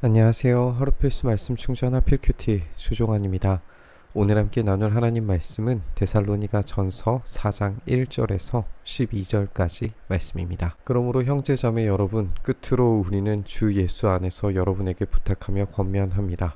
안녕하세요. 하루 필수 말씀 충전하 필큐티 조종환입니다. 오늘 함께 나눌 하나님 말씀은 데살로니가 전서 4장 1절에서 12절까지 말씀입니다. 그러므로 형제자매 여러분, 끝으로 우리는 주 예수 안에서 여러분에게 부탁하며 권면합니다.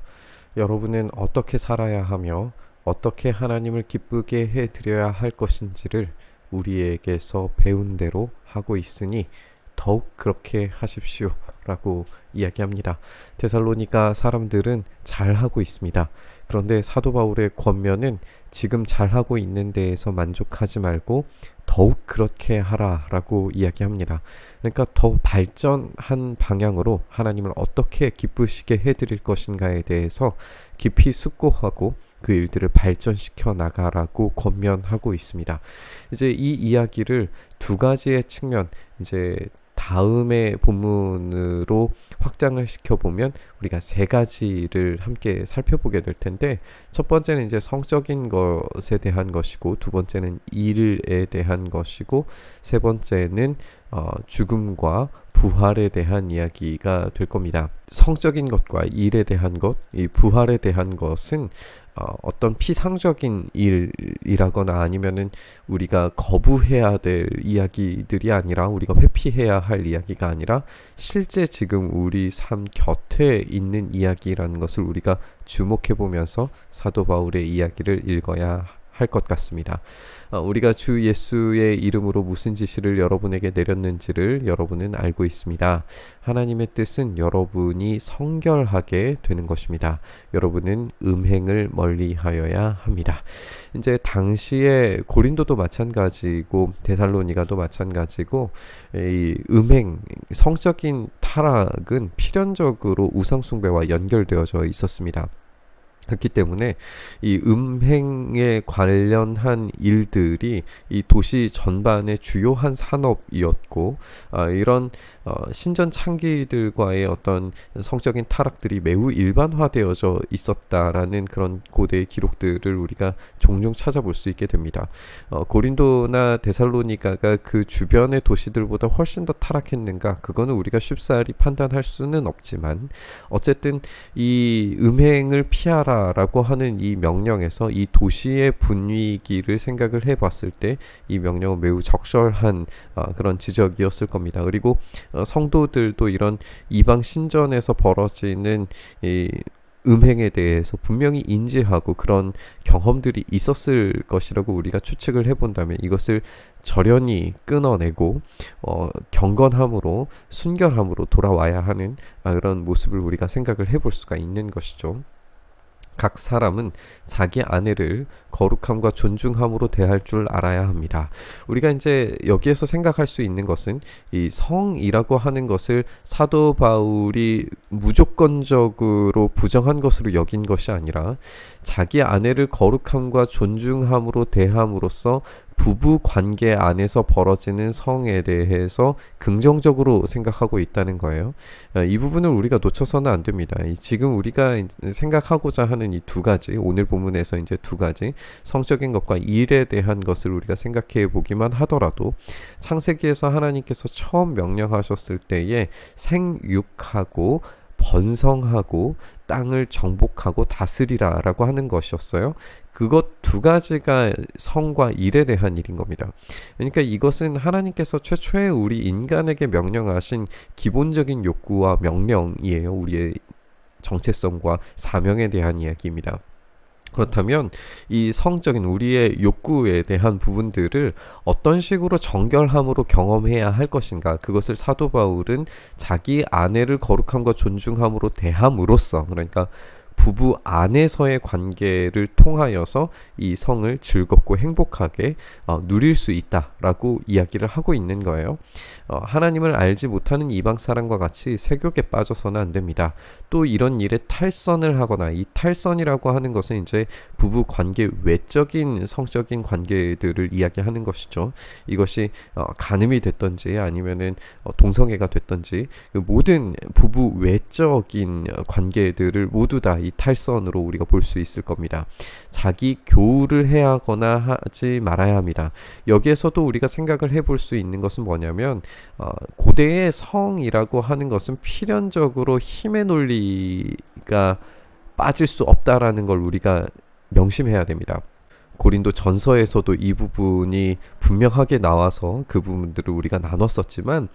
여러분은 어떻게 살아야 하며 어떻게 하나님을 기쁘게 해드려야 할 것인지를 우리에게서 배운 대로 하고 있으니 더욱 그렇게 하십시오 라고 이야기합니다. 데살로니가 사람들은 잘하고 있습니다. 그런데 사도 바울의 권면은 지금 잘하고 있는 데에서 만족하지 말고 더욱 그렇게 하라 라고 이야기합니다. 그러니까 더 발전한 방향으로 하나님을 어떻게 기쁘시게 해드릴 것인가에 대해서 깊이 숙고하고 그 일들을 발전시켜 나가라고 권면하고 있습니다. 이제 이 이야기를 두 가지의 측면, 이제 다음의 본문으로 확장을 시켜보면 우리가 세 가지를 함께 살펴보게 될 텐데, 첫 번째는 이제 성적인 것에 대한 것이고, 두 번째는 일에 대한 것이고, 세 번째는 죽음과 부활에 대한 이야기가 될 겁니다. 성적인 것과 일에 대한 것, 이 부활에 대한 것은 어떤 피상적인 일이라거나 아니면은 우리가 거부해야 될 이야기들이 아니라, 우리가 회피해야 할 이야기가 아니라 실제 지금 우리 삶 곁에 있는 이야기라는 것을 우리가 주목해 보면서 사도 바울의 이야기를 읽어야 할 것 같습니다. 우리가 주 예수의 이름으로 무슨 지시를 여러분에게 내렸는지를 여러분은 알고 있습니다. 하나님의 뜻은 여러분이 성결하게 되는 것입니다. 여러분은 음행을 멀리하여야 합니다. 이제 당시에 고린도도 마찬가지고 데살로니가도 마찬가지고, 이 음행, 성적인 타락은 필연적으로 우상숭배와 연결되어져 있었습니다. 그렇기 때문에 이 음행에 관련한 일들이 이 도시 전반의 주요한 산업이었고, 이런 신전 창기들과의 어떤 성적인 타락들이 매우 일반화되어져 있었다라는 그런 고대의 기록들을 우리가 종종 찾아볼 수 있게 됩니다. 고린도나 데살로니가가 그 주변의 도시들보다 훨씬 더 타락했는가? 그거는 우리가 쉽사리 판단할 수는 없지만, 어쨌든 이 음행을 피하라 라고 하는 이 명령에서 이 도시의 분위기를 생각을 해봤을 때 이 명령은 매우 적절한 그런 지적이었을 겁니다. 그리고 성도들도 이런 이방 신전에서 벌어지는 이 음행에 대해서 분명히 인지하고 그런 경험들이 있었을 것이라고 우리가 추측을 해본다면, 이것을 절연히 끊어내고 경건함으로, 순결함으로 돌아와야 하는 그런 모습을 우리가 생각을 해볼 수가 있는 것이죠. 각 사람은 자기 아내를 거룩함과 존중함으로 대할 줄 알아야 합니다. 우리가 이제 여기에서 생각할 수 있는 것은, 이 성이라고 하는 것을 사도 바울이 무조건적으로 부정한 것으로 여긴 것이 아니라, 자기 아내를 거룩함과 존중함으로 대함으로써 부부 관계 안에서 벌어지는 성에 대해서 긍정적으로 생각하고 있다는 거예요. 이 부분을 우리가 놓쳐서는 안 됩니다. 지금 우리가 생각하고자 하는 이 두 가지, 오늘 본문에서 이제 두 가지, 성적인 것과 일에 대한 것을 우리가 생각해 보기만 하더라도, 창세기에서 하나님께서 처음 명령하셨을 때에 생육하고 번성하고 땅을 정복하고 다스리라 라고 하는 것이었어요. 그것 두 가지가 성과 일에 대한 일인 겁니다. 그러니까 이것은 하나님께서 최초에 우리 인간에게 명령하신 기본적인 욕구와 명령이에요. 우리의 정체성과 사명에 대한 이야기입니다. 그렇다면 이 성적인 우리의 욕구에 대한 부분들을 어떤 식으로 정결함으로 경험해야 할 것인가, 그것을 사도 바울은 자기 아내를 거룩함과 존중함으로 대함으로써, 그러니까 부부 안에서의 관계를 통하여서 이 성을 즐겁고 행복하게 누릴 수 있다라고 이야기를 하고 있는 거예요. 하나님을 알지 못하는 이방 사람과 같이 세욕에 빠져서는 안 됩니다. 또 이런 일에 탈선을 하거나, 이 탈선이라고 하는 것은 이제 부부 관계 외적인 성적인 관계들을 이야기하는 것이죠. 이것이 간음이 됐던지 아니면은 동성애가 됐던지, 그 모든 부부 외적인 관계들을 모두 다 이 탈선으로 우리가 볼 수 있을 겁니다. 자기 교우를 해야 하거나 하지 말아야 합니다. 여기에서도 우리가 생각을 해볼 수 있는 것은 뭐냐면 고대의 성이라고 하는 것은 필연적으로 힘의 논리가 빠질 수 없다라는 걸 우리가 명심해야 됩니다. 고린도 전서에서도 이 부분이 분명하게 나와서 그 부분들을 우리가 나눴었지만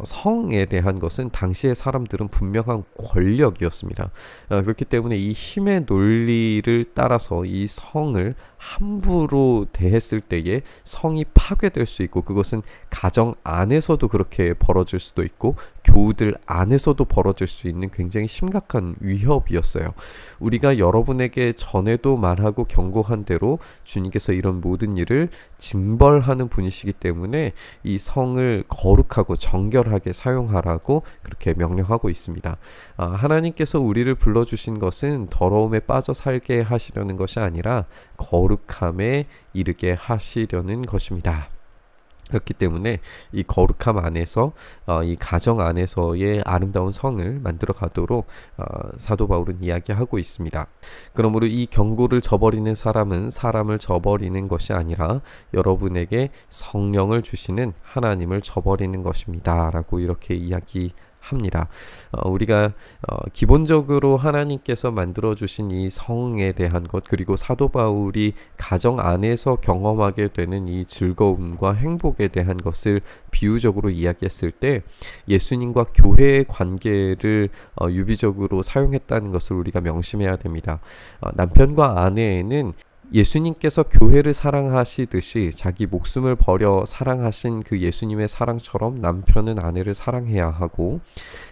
성에 대한 것은 당시의 사람들은 분명한 권력이었습니다. 그렇기 때문에 이 힘의 논리를 따라서 이 성을 함부로 대했을 때에 성이 파괴될 수 있고, 그것은 가정 안에서도 그렇게 벌어질 수도 있고 교우들 안에서도 벌어질 수 있는 굉장히 심각한 위협이었어요. 우리가 여러분에게 전에도 말하고 경고한 대로 주님께서 이런 모든 일을 징벌하는 분이시기 때문에 이 성을 거룩하고 정결하게 사용하라고 그렇게 명령하고 있습니다. 하나님께서 우리를 불러주신 것은 더러움에 빠져 살게 하시려는 것이 아니라 거룩함에 이르게 하시려는 것입니다. 그렇기 때문에 이 거룩함 안에서 이 가정 안에서의 아름다운 성을 만들어 가도록 사도 바울은 이야기하고 있습니다. 그러므로 이 경고를 저버리는 사람은 사람을 저버리는 것이 아니라 여러분에게 성령을 주시는 하나님을 저버리는 것입니다 라고 이렇게 이야기합니다. 우리가 기본적으로 하나님께서 만들어주신 이 성에 대한 것, 그리고 사도 바울이 가정 안에서 경험하게 되는 이 즐거움과 행복에 대한 것을 비유적으로 이야기했을 때 예수님과 교회의 관계를 유비적으로 사용했다는 것을 우리가 명심해야 됩니다. 남편과 아내에는 예수님께서 교회를 사랑하시듯이 자기 목숨을 버려 사랑하신 그 예수님의 사랑처럼 남편은 아내를 사랑해야 하고,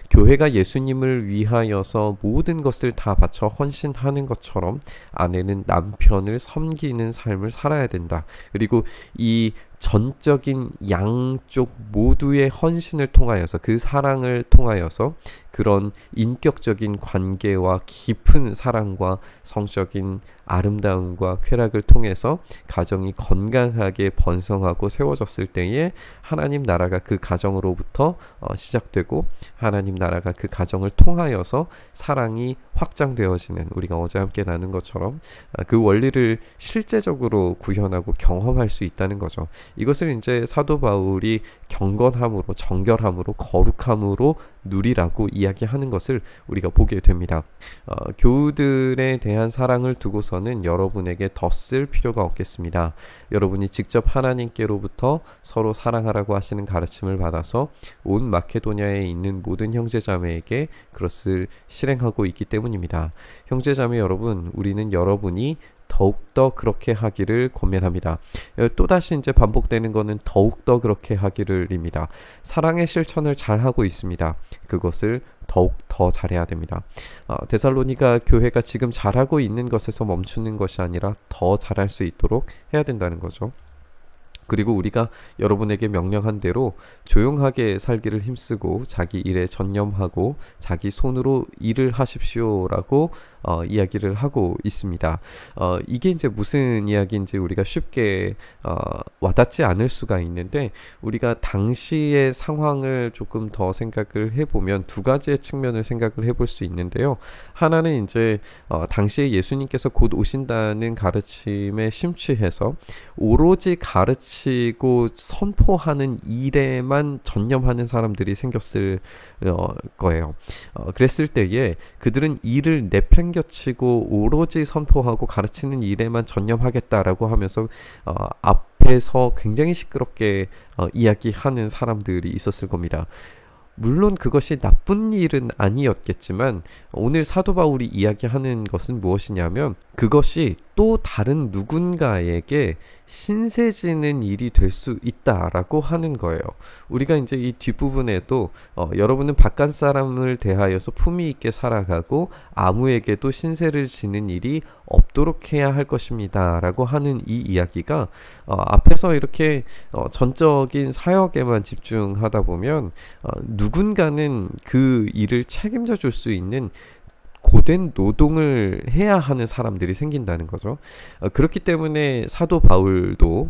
교회가 예수님을 위하여서 모든 것을 다 바쳐 헌신하는 것처럼 아내는 남편을 섬기는 삶을 살아야 된다. 그리고 이 전적인 양쪽 모두의 헌신을 통하여서, 그 사랑을 통하여서 그런 인격적인 관계와 깊은 사랑과 성적인 아름다움과 쾌락을 통해서 가정이 건강하게 번성하고 세워졌을 때에 하나님 나라가 그 가정으로부터 시작되고 하나님 나라가 그 가정을 통하여서 사랑이 확장되어지는, 우리가 어제 함께 나눈 것처럼 그 원리를 실제적으로 구현하고 경험할 수 있다는 거죠. 이것을 이제 사도 바울이 경건함으로, 정결함으로, 거룩함으로 누리라고 이야기하는 것을 우리가 보게 됩니다. 교우들에 대한 사랑을 두고서는 여러분에게 더 쓸 필요가 없겠습니다. 여러분이 직접 하나님께로부터 서로 사랑하라고 하시는 가르침을 받아서 온 마케도냐에 있는 모든 형제자매에게 그것을 실행하고 있기 때문입니다. 형제자매 여러분, 우리는 여러분이 더욱더 그렇게 하기를 권면합니다. 또다시 이제 반복되는 것은 더욱더 그렇게 하기를입니다. 사랑의 실천을 잘 하고 있습니다. 그것을 더욱 더 잘해야 됩니다. 데살로니가 교회가 지금 잘하고 있는 것에서 멈추는 것이 아니라 더 잘할 수 있도록 해야 된다는 거죠. 그리고 우리가 여러분에게 명령한 대로 조용하게 살기를 힘쓰고 자기 일에 전념하고 자기 손으로 일을 하십시오라고 이야기를 하고 있습니다. 이게 이제 무슨 이야기인지 우리가 쉽게 와닿지 않을 수가 있는데, 우리가 당시의 상황을 조금 더 생각을 해보면 두 가지의 측면을 생각을 해볼 수 있는데요. 하나는 이제 당시에 예수님께서 곧 오신다는 가르침에 심취해서 오로지 가르치고 선포하는 일에만 전념하는 사람들이 생겼을 거예요. 그랬을 때에 그들은 일을 내팽겨치고 오로지 선포하고 가르치는 일에만 전념하겠다라고 하면서 앞에서 굉장히 시끄럽게 이야기하는 사람들이 있었을 겁니다. 물론 그것이 나쁜 일은 아니었겠지만 오늘 사도 바울이 이야기하는 것은 무엇이냐면 그것이 또 다른 누군가에게 신세지는 일이 될 수 있다라고 하는 거예요. 우리가 이제 이 뒷부분에도 여러분은 바깥 사람을 대하여서 품위 있게 살아가고 아무에게도 신세를 지는 일이 없도록 해야 할 것입니다 라고 하는 이 이야기가 앞에서 이렇게 전적인 사역에만 집중하다 보면 누군가는 그 일을 책임져 줄 수 있는 고된 노동을 해야 하는 사람들이 생긴다는 거죠. 그렇기 때문에 사도 바울도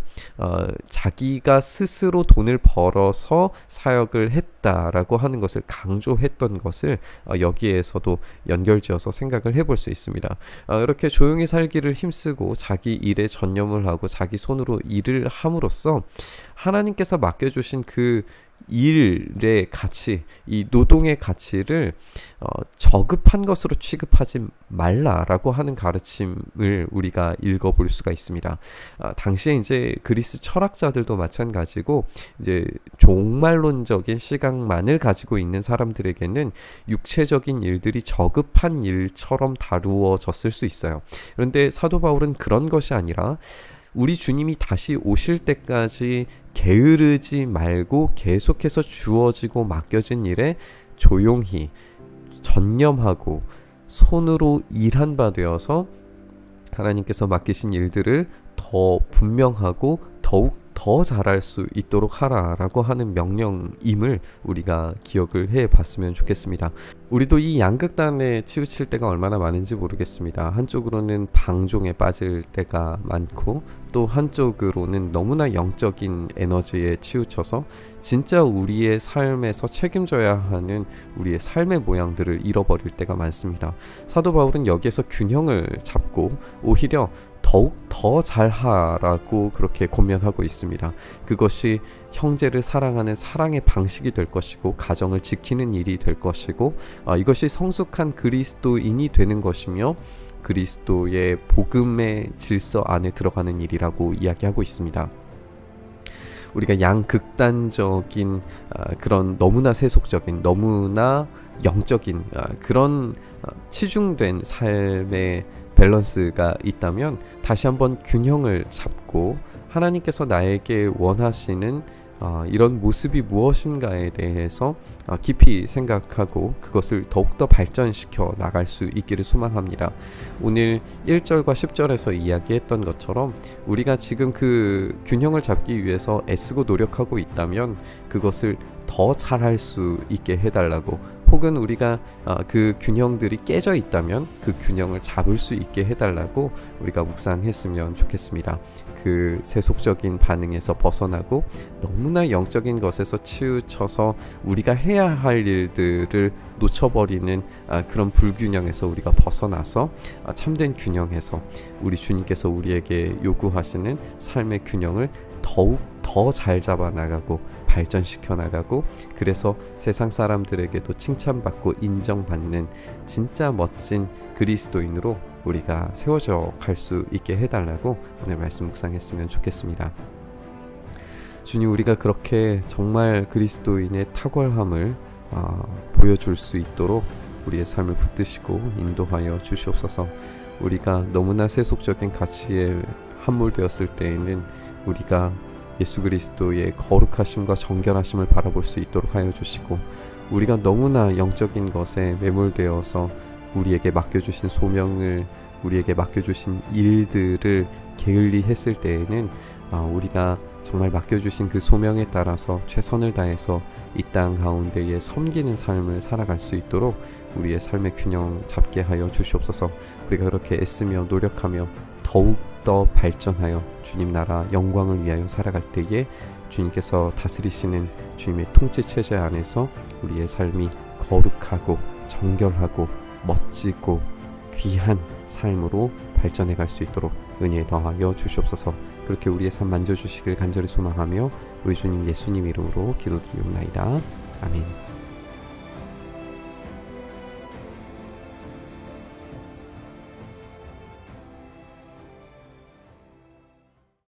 자기가 스스로 돈을 벌어서 사역을 있다라고 하는 것을 강조했던 것을 여기에서도 연결지어서 생각을 해볼 수 있습니다. 이렇게 조용히 살기를 힘쓰고 자기 일에 전념을 하고 자기 손으로 일을 함으로써 하나님께서 맡겨주신 그 일의 가치, 이 노동의 가치를 저급한 것으로 취급하지 말라라고 하는 가르침을 우리가 읽어볼 수가 있습니다. 당시에 이제 그리스 철학자들도 마찬가지고 이제 종말론적인 시각만을 가지고 있는 사람들에게는 육체적인 일들이 저급한 일처럼 다루어졌을 수 있어요. 그런데 사도 바울은 그런 것이 아니라 우리 주님이 다시 오실 때까지 게으르지 말고 계속해서 주어지고 맡겨진 일에 조용히 전념하고 손으로 일한 바 되어서 하나님께서 맡기신 일들을 더 분명하고 더욱 더 잘할 수 있도록 하라라고 하는 명령임을 우리가 기억을 해봤으면 좋겠습니다. 우리도 이 양극단에 치우칠 때가 얼마나 많은지 모르겠습니다. 한쪽으로는 방종에 빠질 때가 많고 또 한쪽으로는 너무나 영적인 에너지에 치우쳐서 진짜 우리의 삶에서 책임져야 하는 우리의 삶의 모양들을 잃어버릴 때가 많습니다. 사도 바울은 여기에서 균형을 잡고 오히려 더욱 더 잘하라고 그렇게 권면하고 있습니다. 그것이 형제를 사랑하는 사랑의 방식이 될 것이고 가정을 지키는 일이 될 것이고 이것이 성숙한 그리스도인이 되는 것이며 그리스도의 복음의 질서 안에 들어가는 일이라고 이야기하고 있습니다. 우리가 양극단적인 그런 너무나 세속적인 너무나 영적인 그런 치중된 삶의 밸런스가 있다면 다시 한번 균형을 잡고 하나님께서 나에게 원하시는 이런 모습이 무엇인가에 대해서 깊이 생각하고 그것을 더욱더 발전시켜 나갈 수 있기를 소망합니다. 오늘 1절과 10절에서 이야기했던 것처럼 우리가 지금 그 균형을 잡기 위해서 애쓰고 노력하고 있다면 그것을 더 잘할 수 있게 해달라고, 혹은 우리가 그 균형들이 깨져 있다면 그 균형을 잡을 수 있게 해달라고 우리가 묵상했으면 좋겠습니다. 그 세속적인 반응에서 벗어나고 너무나 영적인 것에서 치우쳐서 우리가 해야 할 일들을 놓쳐버리는 그런 불균형에서 우리가 벗어나서 참된 균형에서 우리 주님께서 우리에게 요구하시는 삶의 균형을 더욱 더 잘 잡아 나가고 발전시켜 나가고, 그래서 세상 사람들에게도 칭찬받고 인정받는 진짜 멋진 그리스도인으로 우리가 세워져 갈 수 있게 해달라고 오늘 말씀 묵상했으면 좋겠습니다. 주님, 우리가 그렇게 정말 그리스도인의 탁월함을 보여줄 수 있도록 우리의 삶을 붙드시고 인도하여 주시옵소서. 우리가 너무나 세속적인 가치에 함몰되었을 때에는 우리가 예수 그리스도의 거룩하심과 정결하심을 바라볼 수 있도록 하여 주시고, 우리가 너무나 영적인 것에 매몰되어서 우리에게 맡겨주신 소명을, 우리에게 맡겨주신 일들을 게을리 했을 때에는 우리가 정말 맡겨주신 그 소명에 따라서 최선을 다해서 이 땅 가운데에 섬기는 삶을 살아갈 수 있도록 우리의 삶의 균형 잡게 하여 주시옵소서. 우리가 그렇게 애쓰며 노력하며 더욱더 발전하여 주님 나라 영광을 위하여 살아갈 때에 주님께서 다스리시는 주님의 통치체제 안에서 우리의 삶이 거룩하고 정결하고 멋지고 귀한 삶으로 발전해 갈 수 있도록 은혜 더하여 주시옵소서. 그렇게 우리의 삶 만져주시길 간절히 소망하며 우리 주님 예수님 이름으로 기도드리옵나이다. 아멘.